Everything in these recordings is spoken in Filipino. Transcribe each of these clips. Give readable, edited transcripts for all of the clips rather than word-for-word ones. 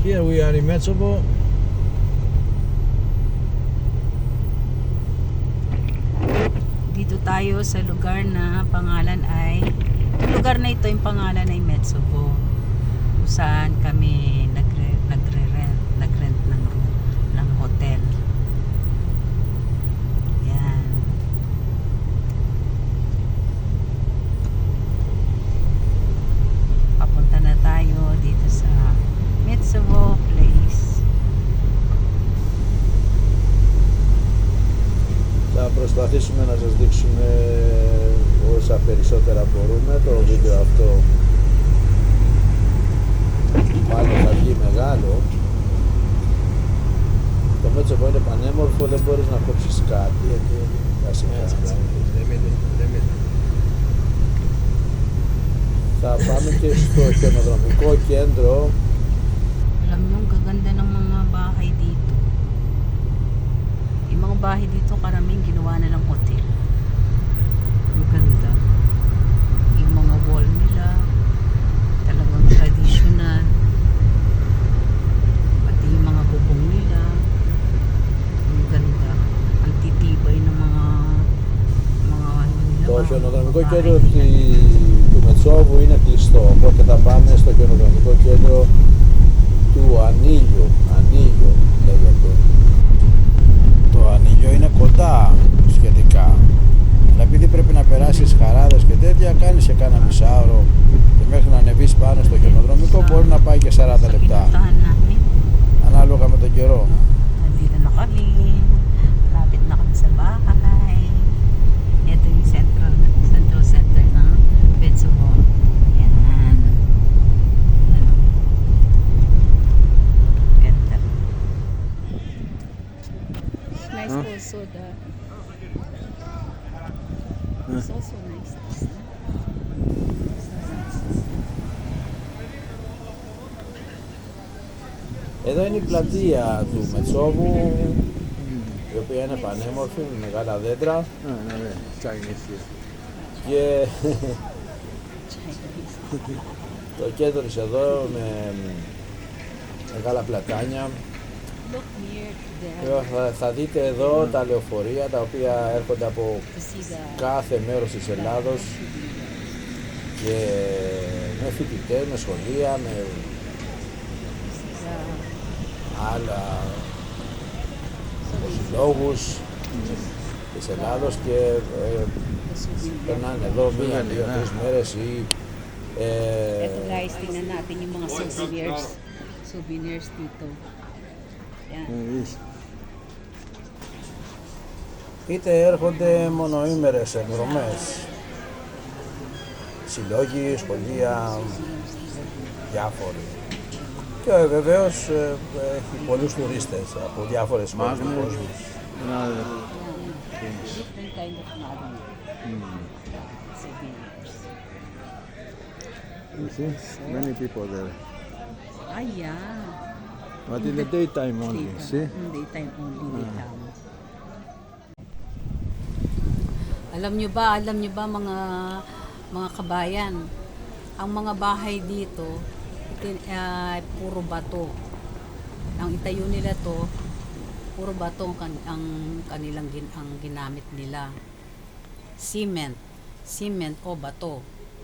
Here we are in Metsovo. Dito tayo sa lugar na pangalan ay, yung lugar na ito, yung pangalan ay Metsovo. Kung saan kami nagrent ng hotel. Yan. Papunta na tayo dito sa Metsovo place. Θα προσπαθήσουμε να σας δείξουμε όσα περισσότερα μπορούμε. Το βίντεο αυτό πάλι θα βγει μεγάλο. Το Μέτσοβο είναι πανέμορφο, δεν μπορείς να κόψεις κάτι. Θα πάμε και στο χιονοδρομικό κέντρο. Alam nyo, ang gaganda ng mga bahay dito. Yung mga bahay dito karaming ginawa na ng hotel. Ang ganda. Yung mga wall nila, talagang traditional. Pati yung mga bubong nila. Ang ganda. Ang titibay ng mga ano nila. Το mga χιονοδρομικό bahay κέντρο nila. του Μετσόβου είναι κλειστό, οπότε θα πάμε στο χιονοδρομικό κέντρο του Ανήλιου. Ανήλιο λέγεται. Το Ανήλιο είναι κοντά σχετικά. Αλλά επειδή πρέπει να περάσεις χαράδες και τέτοια, κάνεις και κάνα μισάωρο και μέχρι να ανεβείς πάνω στο χιονοδρομικό μπορεί να πάει και 40 λεπτά. Pinuntahan namin. Ανάλογα με τον καιρό. Nandito na kami. Malapit na kami sa bahay. Ito yung central center ng Metsovo. Yan. Yan. Ganda. Nice also the it's also nice. Εδώ είναι η πλατεία του Μετσόβου, η οποία είναι πανέμορφη, με μεγάλα δέντρα και το κέντρο της εδώ με μεγάλα πλατάνια. Look near there Θα δείτε εδώ τα λεωφορεία τα οποία έρχονται από to see the κάθε μέρος της Ελλάδος και με φοιτητές, με σχολεία, με άλλα συλλόγους της Ελλάδος και περνάνε εδώ μία, δύο, τρεις μέρες ή Ito guys, tingnan natin yung mga souvenirs dito. Yan. είτε έρχονται μονοήμερες εκδρομές, συλλόγοι, σχολεία, διάφοροι. Και βεβαίως έχει πολλούς τουρίστες από διάφορες χώρες του κόσμου. Different kind of souvenirs. You see, many people there. Ah, yeah. But in the daytime only, see? Daytime only they come. Alam nyo ba mga kabayan, ang mga bahay dito puro bato. Ang itayo nila to, puro bato ang kanilang ginamit nila. Cement o bato.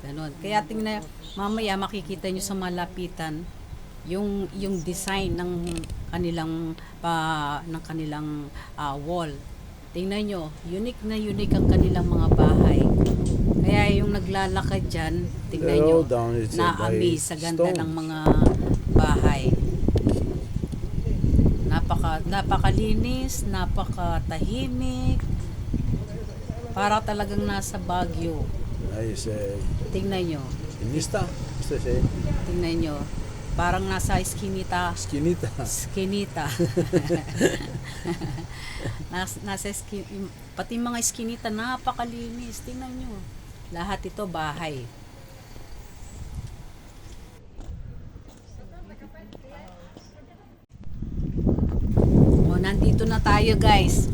Ganon. Kaya tingnan, mamaya makikita nyo sa malapitan yung design ng kanilang wall. Tingnan nyo, unique ang kanilang mga bahay. Kaya yung naglalakad dyan, tingnan nyo, na-amaze sa ganda ng mga bahay. Napakalinis, napakatahimik. Para talagang nasa Baguio. Tingnan nyo. Σκηνίστα, Tingnan nyo. Parang nasa Eskinita. σκηνίτα. Pati mga Eskinita, napakalinis. Tingnan nyo. Lahat ito bahay. O, nandito na tayo guys.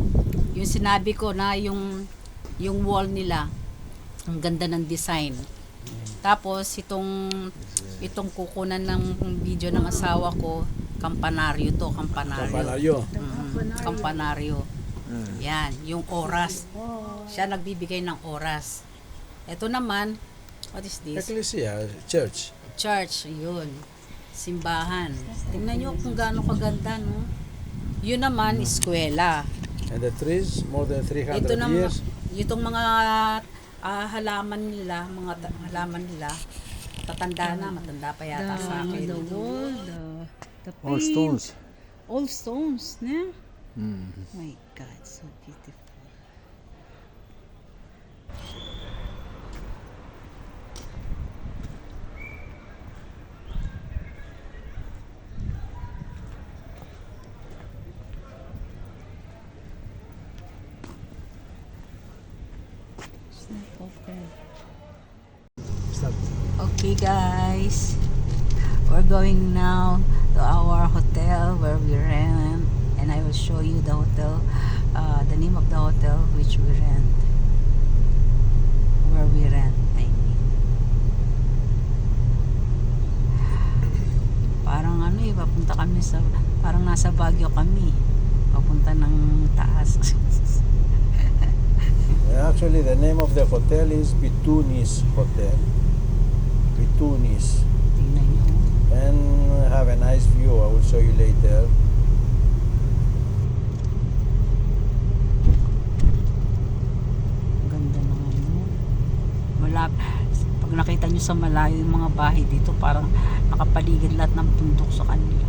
Yung sinabi ko na yung wall nila, ang ganda ng design. Tapos Itong kukunan ng video ng asawa ko, kampanaryo to, kampanaryo. Kampanaryo. Kampanaryo. Yan, yung oras. Siya nagbibigay ng oras. Ito naman, what is this? Ecclesia, church. Church, yun. Simbahan. Tingnan nyo kung gaano kaganda, no? Yun naman, eskwela. And the trees, more than 300 Ito naman, years. itong mga halaman nila, tatanda na, matanda pa yata sa akin. The wall, the All paint, stones. all stones, ne? Mm. My God, so beautiful. It's not open. Okay guys, we're going now to our hotel where we rent, and I will show you the hotel, the name of the hotel which we rent, where we rent, I mean. Parang ano eh, papunta kami sa, parang nasa Baguio kami, papunta ng taas. Actually, the name of the hotel is Bitunis Hotel. Bitunis. Tingnan nyo. And have a nice view. I will show you later. Ganda ng ano. Pag nakita nyo sa malayo yung mga bahay dito, parang nakapaligid lahat ng bundok sa kanila.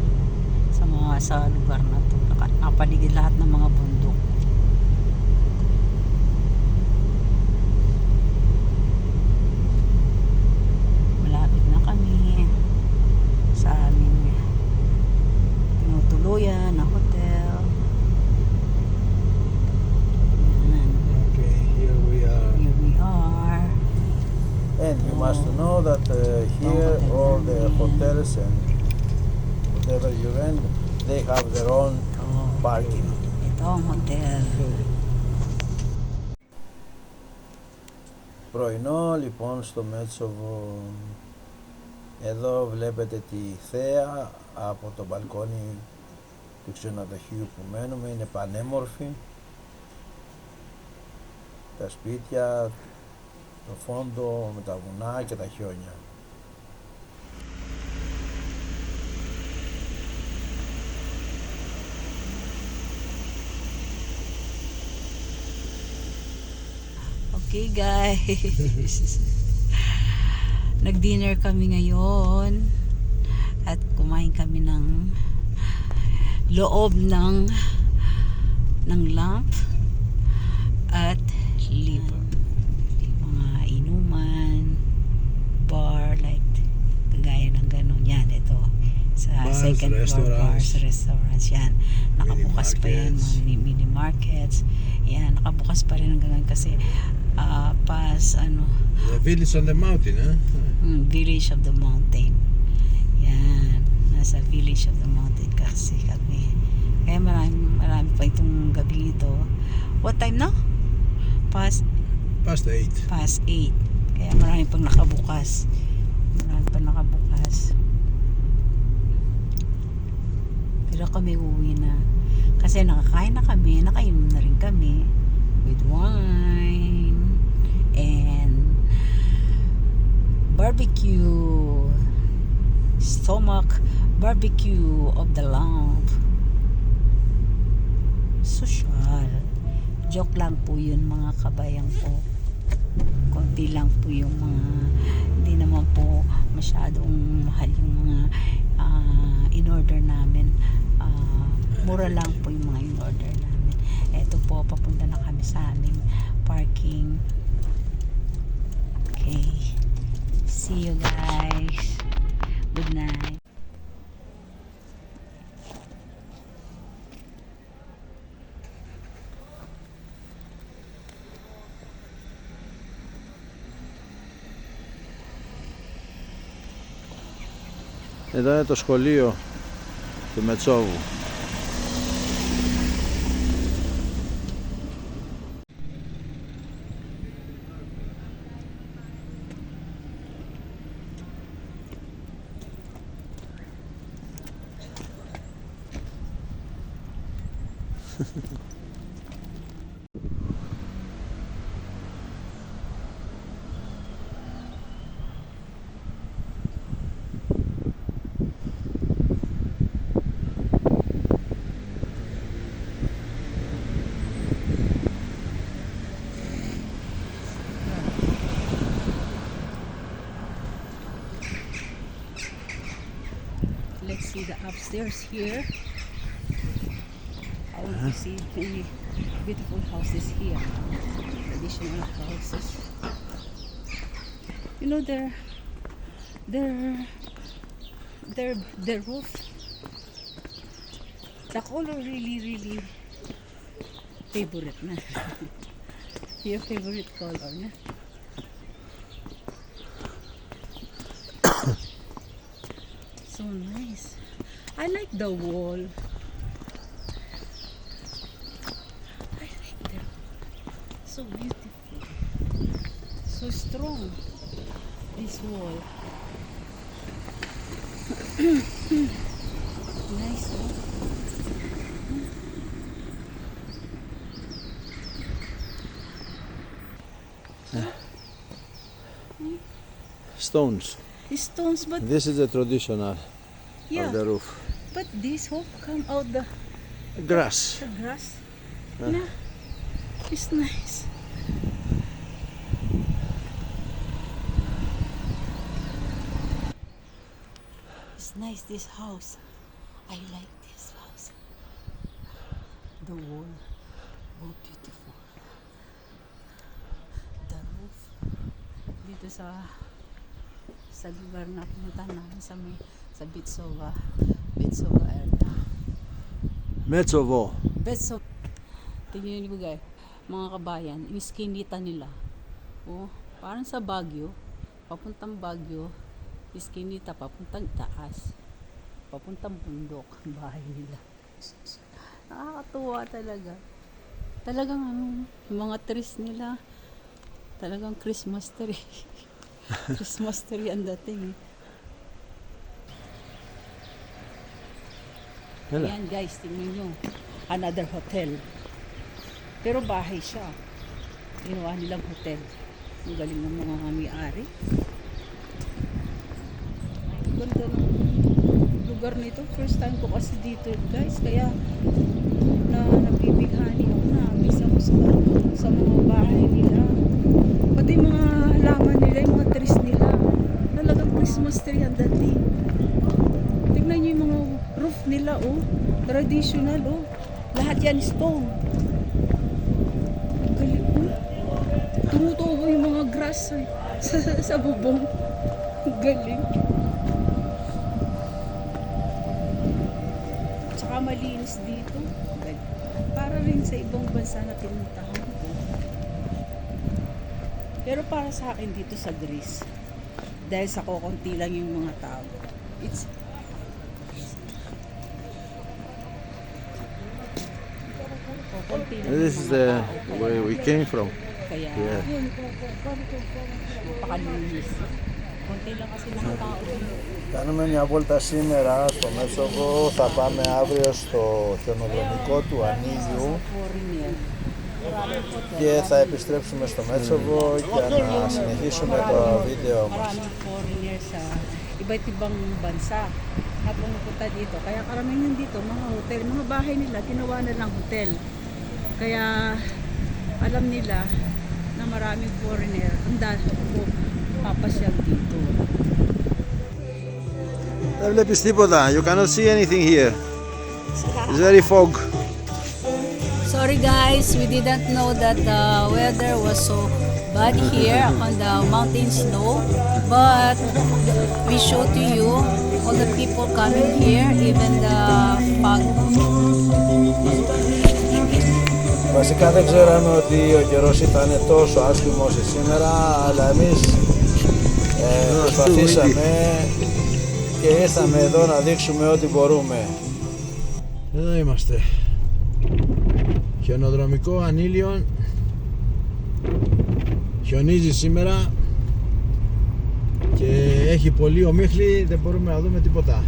Sa lugar na to. Nakapaligid lahat ng mga bundok. Malapit na kami sa aming tinutuluyan na hotel. Yan. Okay, here we are. Here we are. And you must know that here all the hotels and whatever you rent, they have their own parking. Ito ang hotel. Πρωινό λοιπόν στο Μέτσοβο. Εδώ βλέπετε τη θέα από το μπαλκόνι του ξενοδοχείου που μένουμε. Είναι πανέμορφη. Τα σπίτια, το φόντο με τα βουνά και τα χιόνια. Okay guys. Nag-dinner kami ngayon at kumain kami ng loob ng lamp at liver. Mga inuman, bar, like kagaya ng ganun. Yan, ito. Sa Bars, second floor, restaurants. bars, restaurants. Yan. Nakabukas pa yan. Mini-markets. Mga mini markets. Yan, nakabukas pa rin hanggang ngayon kasi The village on the mountain, huh? Village of the Mountain. Yan, nasa Village of the Mountain kasi kami. Kaya marami pa itong gabi ito. What time na? Past Past 8. 8. Kaya marami pang nakabukas. Pero kami uwi na. Kasi nakakain na kami, nakainom na rin kami with wine and barbecue, stomach barbecue of the lamp. Social. Joke lang po yun mga kabayan ko. Konti lang po yung mga, hindi naman po masyadong mahal yung mga in-order namin. Mura lang po yung mga in-order namin. Eto po, papunta na kami sa aming parking. Okay. See you guys. Good night. Εδώ είναι το σχολείο του Μετσόβου. Let's see the upstairs here. I want to see many beautiful houses here. Traditional houses. You know their roof. The color really favorite na. Your favorite color na. So nice. I like the wall. I like them. So beautiful. So strong. This wall. Nice. Huh? Stones. Stones, but This is the traditional yeah. of the roof. But this hope come out the Grass. grass. Yeah. It's nice. It's nice this house. I like this house. The wall. Oh, beautiful. The roof. Dito sa lugar na pumunta namin sa Bitsova area. Metsovo. Bitsova. Tingnan niyo guys, mga kabayan, iskinita nila. Oh, parang sa Baguio, papuntang Baguio, iskinita papuntang taas. Papuntang bundok ang bahay nila. Nakakatuwa talaga. Talagang yung mga trees nila, talagang Christmas tree. Christmas tree ang dating. Hala. Ayan guys, tingnan nyo. Another hotel. Pero bahay siya. Ginawa nilang hotel. Ang galing ng mga may-ari. Ganda ng lugar nito. First time ko kasi dito guys. Kaya nabibighani ako na bisa ko sa mga bahay nila. Pati mga halaman nila, yung mga trees nila. Talagang Christmas tree ang dating. Tignan nyo yung mga roof nila, oh. Traditional, oh. Lahat yan stone. Galing, oh. Tumutubo yung mga grass sa bubong. Galing. Tsaka malinis dito. Para rin sa ibang bansa na pinuntahan ko. Pero para sa akin dito sa Greece, dahil sa kokonti lang yung mga tao, it's kokonti lang This is yung mga the tao. where we came from. Kaya, Yeah. napakalinis. Konti lang kasi mga tao. Κάνουμε μια βόλτα σήμερα στο Μέτσοβο, θα πάμε αύριο στο χιονοδρομικό του Ανίγιου Foreigner. και θα επιστρέψουμε στο Μέτσοβο για να συνεχίσουμε το βίντεο μας. Maraming foreigner sa iba't ibang bansa na pumupunta dito. Kaya karamihan dito, mga hotel, mga bahay nila, ginawa na lang hotel. Kaya alam nila na maraming foreigner ang dahil papasyal dito. Δεν βλέπεις τίποτα. You cannot see anything here. It's very fog. Sorry guys, we didn't know that the weather was so bad here on the mountain snow, but we show to you all the people coming here, even the fog. Βασικά δεν ξέραμε ότι ο καιρός ήταν τόσο άσχημος σήμερα, αλλά εμείς προσπαθήσαμε και ήρθαμε εδώ να δείξουμε ό,τι μπορούμε. Εδώ είμαστε. Χιονοδρομικό Ανήλιον. Χιονίζει σήμερα και έχει πολύ ομίχλη, δεν μπορούμε να δούμε τίποτα.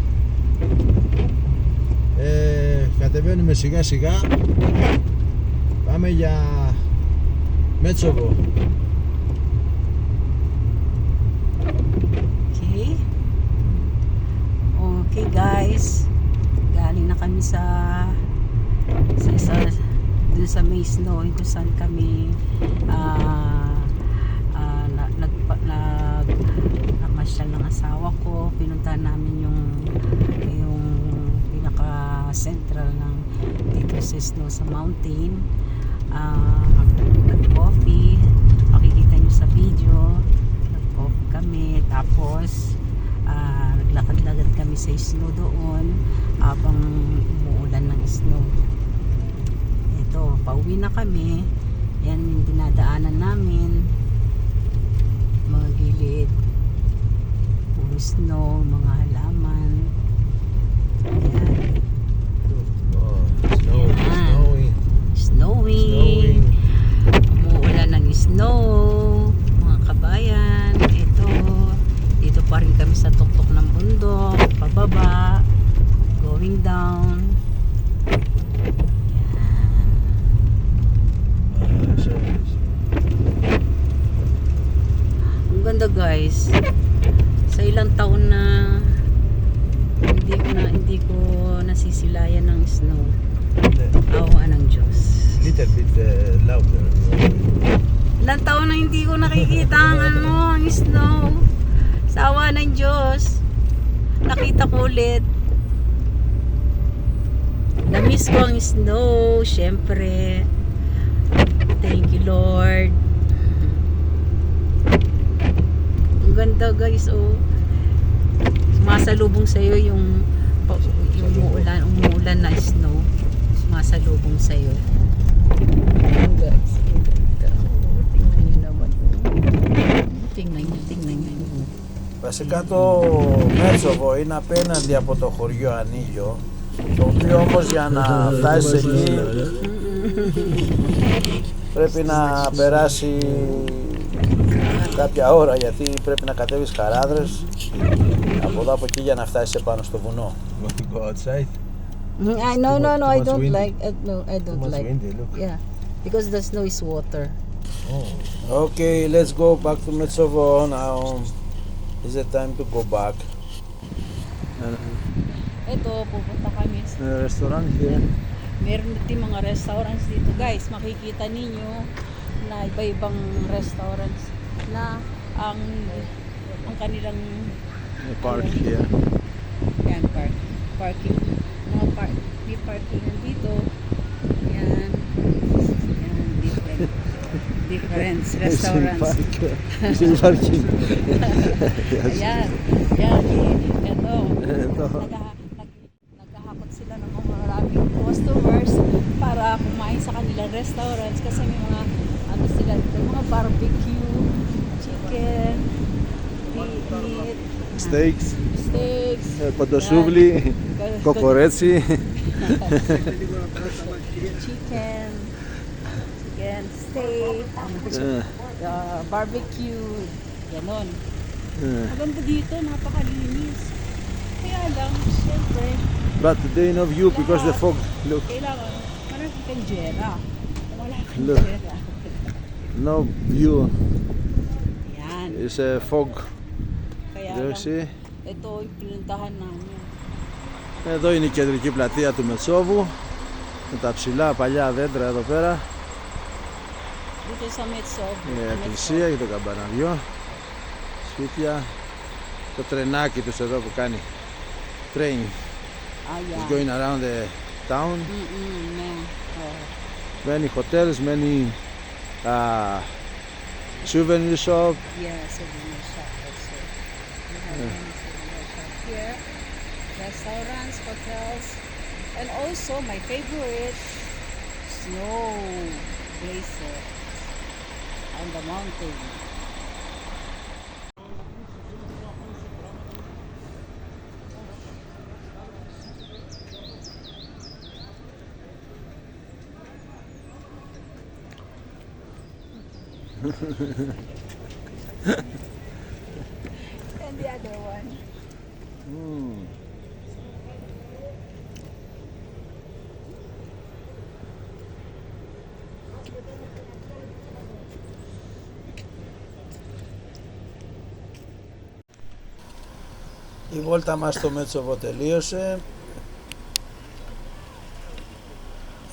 κατεβαίνουμε σιγά σιγά. Πάμε για Μέτσοβο. Okay. Okay guys. Galing na kami sa dun sa may snow kung saan kami namasyal ng asawa ko. Pinuntahan namin yung pinaka central ng dito sa snow sa mountain. Nag-coffee, makikita nyo sa video. Nag-coffee kami, tapos naglakad-lakad kami sa snow doon habang umuulan ng snow. Ito, pauwi na kami. Yan yung dinadaanan namin, mga gilid, puro snow, mga halaman. Ayan. Oh, snowing, Yan. snowing. Snowing. Umuulan ng snow, mga kabayan. Ito, dito pa rin kami sa tuktok ng bundok, pababa, going down. Ang ganda guys. Sa ilang taon na hindi ko nasisilayan ng snow. Awa ng Diyos. Little bit louder. Ilang taon na hindi ko nakikita ang snow. Sa awa ng Diyos, nakita ko ulit. Na-miss ko ang snow, syempre. Thank you, Lord. Ang ganda guys, oh. Sumasalubong sa'yo yung umuulan na snow. Sumasalubong sa'yo. Ayan guys. Oh, tingnan nyo naman. Tingnan nyo. Βασικά το Μέτσοβο είναι απέναντι από το χωριό Ανίγιο, το οποίο όμως για να φτάσεις εκεί πρέπει να περάσει κάποια ώρα, γιατί πρέπει να κατέβεις Χαράδρες από εδώ από εκεί για να φτάσεις επάνω στο βουνό. Want to go outside? No, I don't windy. like. No, I don't Too much like. windy, look. Yeah, because the snow is water. Okay, let's go back to Metsovo now. Is it time to go back? Ito, pupunta kami. Restaurant here. Meron din mga restaurants dito, guys. Makikita ninyo na iba-ibang restaurants na ang kanilang Park here. yan, parking. May parking dito. Yan, different restaurants. Sin parking. Ayan, ito. Ito. Naghahakot sila ng mga maraming customers para kumain sa kanilang restaurants kasi may mga sila dito, mga barbecue, chicken, meat, Steaks. Κοντοσούβλι. Κοκορέτσι. chicken, steak, barbecue, ganon. Maganda dito, napakalinis. Kaya lang, syempre, But today no view because the fog. Look. kailangan marami kang jera. Wala kang Look. jera. No view. Yan. It's a fog. Kaya There lang, see. ito yung pinuntahan namin. Εδώ είναι η κεντρική πλατεία του Μετσόβου. Με τα ψηλά παλιά δέντρα εδώ πέρα. Dito sa Metsovo. Η εκκλησία και το καμπαναριό. Σπίτια. Το τρενάκι τους εδώ που κάνει. Train. Ayan. It's going around the town. Ναι. Many hotels, many souvenir shop. Yeah, souvenir shop also. We have many souvenir shop here. Restaurants, hotels, and also my favorite, snow places on the mountain. And the other one. Η βόλτα μας στο Μέτσοβο τελείωσε.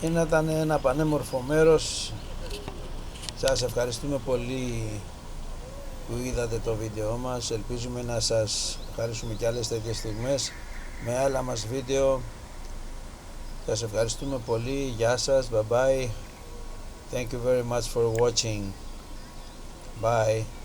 Ήταν ένα πανέμορφο μέρος. Σας ευχαριστούμε πολύ που είδατε το βίντεο μας. Ελπίζουμε να σας χαρίσουμε και άλλες τέτοιες στιγμές με άλλα μας βίντεο. Σας ευχαριστούμε πολύ. Γεια σας. Bye bye. Thank you very much for watching. Bye.